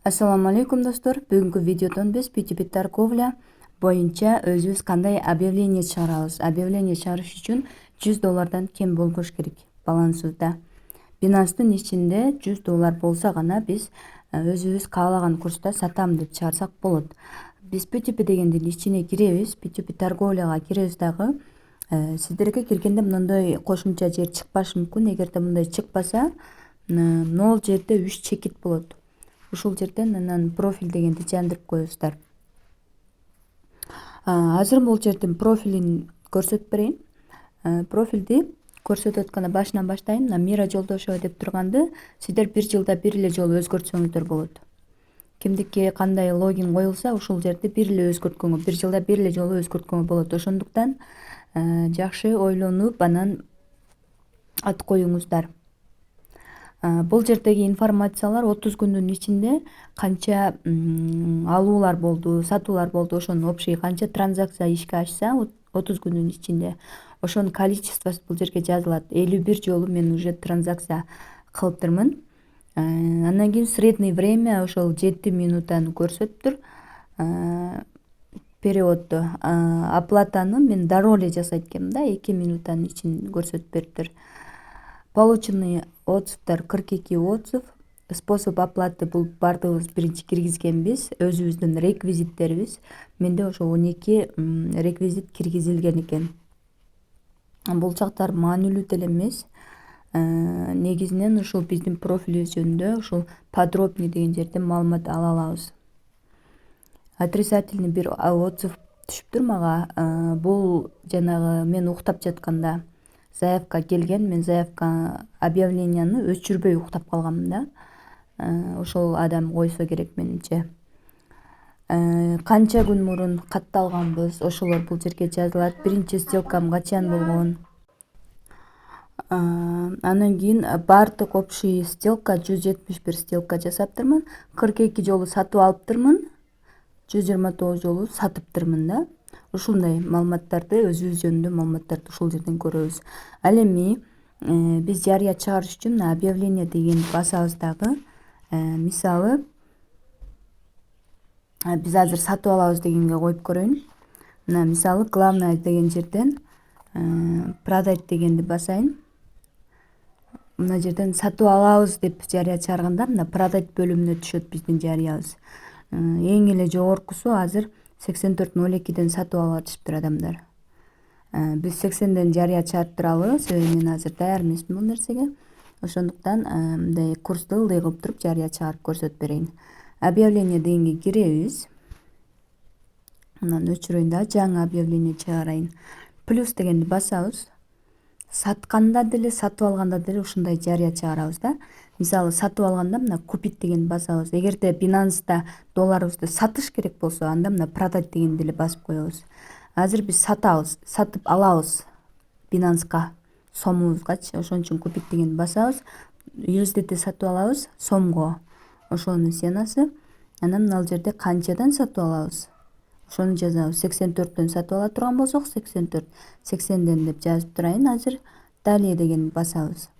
Assalamu alaikum достор. Бүгүнкү видеодон биз B2B торговля боюнча өзүбүз кандай объявление чыгарабыз. Объявление чыгарыш үчүн $100 кем болбош керек балансыбызда. Binance'дын ичинде $100 болсо гана биз өзүбүз каалаган курста сатам деп чыгарсак болот. Биз B2B дегендин ичине киребиз, B2B торговляга киребиз дагы. Сиздерге киргенде мындай кошумча жер чыкпашы мүмкүн. Эгерде мындай чыкпаса, нол жерде 3 чекит болот. Ушул жерден анан профиль дегенди жандырып коесуздар. Азыр бул жердин профилин көрсөтүп берейин. Профилди көрсөтүп атканда башынан баштайын. Мира Жолдошева деп турганды сиздер бир жылда бир эле жолу өзгөртсөңүздөр болот. Кимдики кандай логин коюлса, ушул жерди бир эле өзгөрткөнгө, бир жылда бир эле жолу өзгөрткөнгө болот. Ошондуктан жакшы ойлонуп анан ат коюңуздар. Бул жердеги информациялар 30 күндүн ичинде канча алуулар болду, сатуулар болду, ошонун общий канча транзакция ишке ашса 30 күндүн ичинде ошонун количествосу бул жерге жазылат. 51 жолу мен уже транзакция кылыптырмын. Андан кийин средний время ошол 7 минутаны көрсөтүптүр. Периодду, оплатаны мен дароо эле жасайт экенмин да, 2 минутанын ичин көрсөтүп бериптир. Полученный отзывдар 42 отзыв. Способ оплаты бул бардыгыбыз биринчи киргизгенбиз, өзүбүздүн реквизиттерибиз. Менде ошо 12 реквизит киргизилген экен. Бул жактар маанилүү деле эмес. Негизинен ушул биздин профилибиз жөнүндө ушул подробный деген жерден маалымат ала алабыз. Отрицательный бир отзыв түшүптүр мага. Бул жанагы мен уктап жатканда заявка келген, мен заявка объявленияны өчүрбөй уктап калганмын да. Ошол адам койсо керек менимче. Канча күн мурун катталганбыз, ошолор бул жерге жазылат. Биринчи сделкам качан болгон. Андан кийин баардык общий сделка 171 сделка жасаптырмын. 42 жолу сатып алыптырмын. 129 жолу сатыптырмын да. Ушундай маалыматтарды, өзүбүз жөнүндө маалыматтарды ушул жерден көрөбүз. Ал эми биз жарыя чыгарыш үчүн объявление деген басабыз дагы. Мисалы, биз азыр сатып алабыз дегенге коюп көрөйүн. Мына мисалы главное деген жерден продать дегенди басайын. Мына жерден сатып алабыз деп жарыя чыгарганда мына продать бөлүмүнө түшөт биздин жарыябыз. Эң эле жогоркусу азыр 84.02ден сатып алып атышыптыр адамдар. Биз 80ден жарыя чыгарып туралы, себеби мен азыр даяр эмесмин бул нерсеге. Ошондуктан мындай курсту ылдый кылып туруп жарыя чыгарып көрсөтүп берейин. Объявление дегенге киребиз. Анан өчүрөйүн да, жаңы объявление чыгарайын. Плюс дегенди басабыз. Сатканда деле, сатып алганда деле ушундай жарыя чыгарабыз да. Мисалы сатып алганда мына купить деген басабыз. Эгерде Binance'да долларыбызды сатыш керек болсо, анда мына продать дегенди эле басып коебуз. Азыр биз сатабыз, сатып алабыз Binance'га, сомубузгачы. Ошон үчүн купить дегенди басабыз. USDT сатып алабыз сомго. Ошонун ценасы. Анан мына жерде канчадан сатып алабыз. Ошону жазабыз. 84дөн сатып ала турган болсок 84, 80ден деп жазып турайын азыр. Далее дегенди басабыз.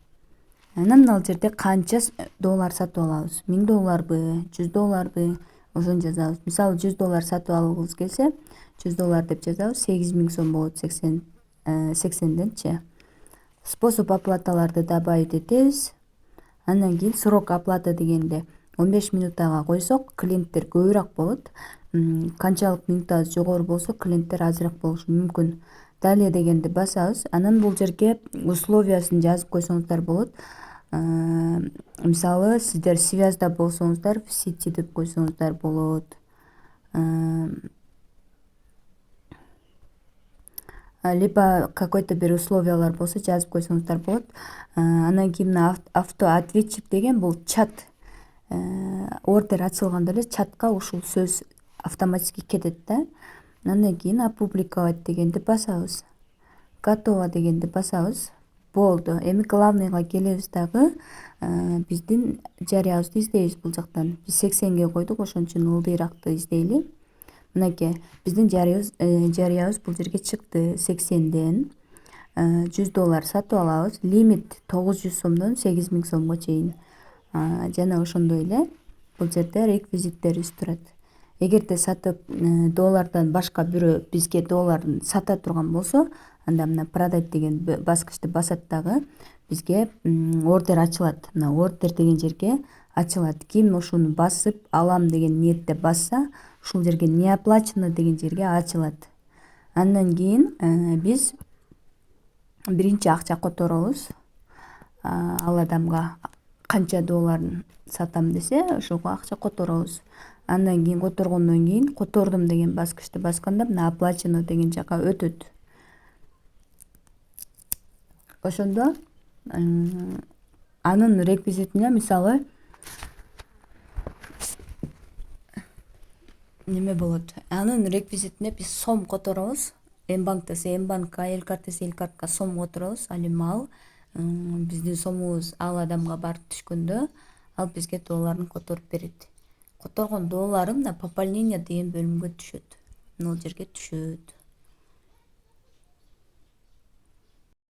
Анан мына жерде канча доллар сатып алабыз. $1000 $100 ошону жазабыз. Мисалы $100 сатып алгыбыз келсе, $100 деп жазабыз. 8000 сом болот 80денчи. Способ оплаталарды добавить этебиз. Андан кийин срок оплаты дегенде 15 минутага койсок, клиенттер көбүрөөк болот. Канчалык минутабыз жогору болсо, клиенттер азыраак болушу мүмкүн. Далее дегенди басабыз. Анан бул жерге условиясын жазып койсоңуздар болот. Мисалы, сиздер связьда болсоңуздар, в сети деп койсоңуздар болот. Либо какой-то бир условиялар болсо жазып койсоңуздар болот. Андан кийин автоответчик деген бул чат. Ордер ачылганда эле чатка ушул сөз автоматически кетет да. Андан кийин опубликовать дегенди басабыз. Готово дегенди басабыз. Болду. Эми главныйга келебиз дагы. Биздин жарыябызды издейбиз бул жактан. Биз 80ге койдук, ошон үчүн ылдыйраакты издейли. Мынакей, биздин жарыябыз бул жерге чыкты. 80ден $100 сатып алабыз. Лимит 900 сомдон 8000 сомго чейин. Жана ошондой эле бул жерде реквизиттерибиз турат. Эгерде сатып доллардан башка бирөө бизге долларын сата турган болсо, анда мына продать деген баскычты басат дагы бизге ордер ачылат. Мына ордер деген жерге ачылат. Ким ушуну басып алам деген ниетте басса, ушул жерге не оплачено деген жерге ачылат. Андан кийин биз биринчи акча которобуз. Ал адамга канча долларын сатам десе, ошого акча которобуз. Андан кийин которгондон кийин котордум деген баскычты басканда мына оплачено деген жака өтөт. Ошондо анын реквизитине мисалы неме болот. Анын реквизитине биз сом которобуз. М-банктесе М-банкка, эл картасы эл картка сом которобуз. Ал эми ал биздин сомубуз ал адамга барып түшкөндө, ал бизге долларын которуп берет. Которгон доллары мына пополнение деген бөлүмгө түшөт. Мына жерге түшөт.